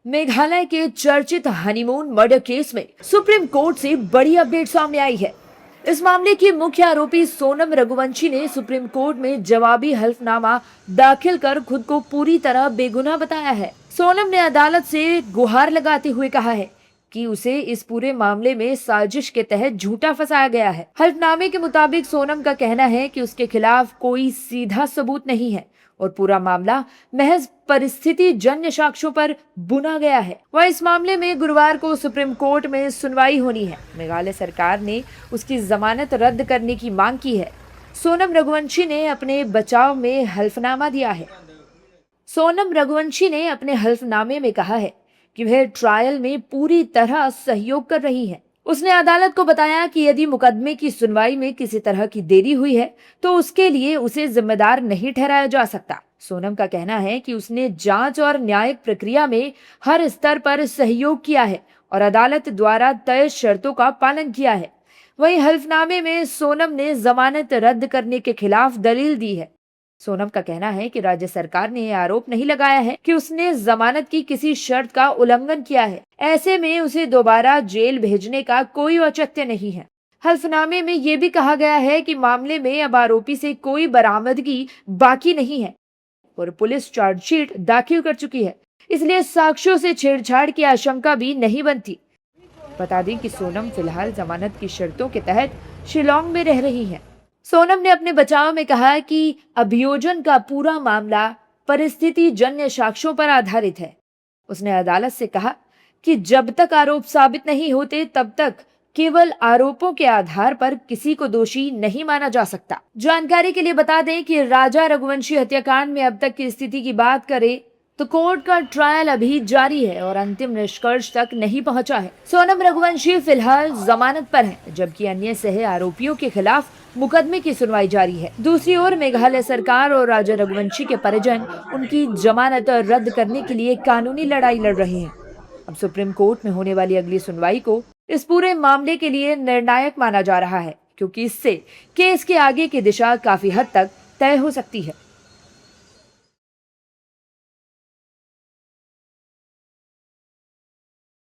मेघालय के चर्चित honeymoon murder case में सुप्रीम कोर्ट से बड़ी अपडेट सामने आई है। इस मामले की मुख्य आरोपी सोनम रघुवंशी ने सुप्रीम कोर्ट में जवाबी हल्फनामा दाखिल कर खुद को पूरी तरह बेगुनाह बताया है। सोनम ने अदालत से गुहार लगाते हुए कहा है कि उसे इस पूरे मामले में साजिश के तहत झूठा फंसाया गया है। हल्फनामे के मुताबिक सोनम का कहना है कि उसके खिलाफ कोई सीधा सबूत नहीं है और पूरा मामला महज परिस्थिति जन्य साक्ष्यों पर बुना गया है। वह इस मामले में गुरुवार को सुप्रीम कोर्ट में सुनवाई होनी है। मेघालय सरकार ने उसकी जमानत रद्द करने की मांग की है। सोनम रघुवंशी ने अपने बचाव में हल्फनामा दिया है। सोनम रघुवंशी ने अपने हल्फनामे में कहा है कि वह ट्रायल में पूरी तरह सहयोग कर रही है। उसने अदालत को बताया कि यदि मुकदमे की सुनवाई में किसी तरह की देरी हुई है तो उसके लिए उसे जिम्मेदार नहीं ठहराया जा सकता। सोनम का कहना है कि उसने जांच और न्यायिक प्रक्रिया में हर स्तर पर सहयोग किया है और अदालत द्वारा तय शर्तों का पालन किया है। वहीं हल्फनामे में सोनम ने जमानत रद्द करने के खिलाफ दलील दी है। सोनम का कहना है कि राज्य सरकार ने यह आरोप नहीं लगाया है कि उसने जमानत की किसी शर्त का उल्लंघन किया है। ऐसे में उसे दोबारा जेल भेजने का कोई औचित्य नहीं है। हल्फनामे में यह भी कहा गया है कि मामले में अब आरोपी से कोई बरामदगी बाकी नहीं है और पुलिस चार्जशीट दाखिल कर चुकी है, इसलिए साक्ष्यों से छेड़छाड़ की आशंका भी नहीं बनती। बता दें कि सोनम फिलहाल जमानत की शर्तों के तहत शिलोंग में रह रही हैं। सोनम ने अपने बचाव में कहा कि अभियोजन का पूरा मामला परिस्थिति जन्य साक्ष्यों पर आधारित है। उसने अदालत से कहा कि जब तक आरोप साबित नहीं होते तब तक केवल आरोपों के आधार पर किसी को दोषी नहीं माना जा सकता। जानकारी के लिए बता दें कि राजा रघुवंशी हत्याकांड में अब तक की स्थिति की बात करें तो कोर्ट का ट्रायल अभी जारी है और अंतिम निष्कर्ष तक नहीं पहुंचा है। सोनम रघुवंशी फिलहाल जमानत पर है, जबकि अन्य सह आरोपियों के खिलाफ मुकदमे की सुनवाई जारी है। दूसरी ओर मेघालय सरकार और राजा रघुवंशी के परिजन उनकी जमानत रद्द करने के लिए कानूनी लड़ाई लड़ रहे हैं। अब सुप्रीम कोर्ट में होने वाली अगली सुनवाई को इस पूरे मामले के लिए निर्णायक माना जा रहा है, क्योंकि इससे केस के आगे की दिशा काफी हद तक तय हो सकती है।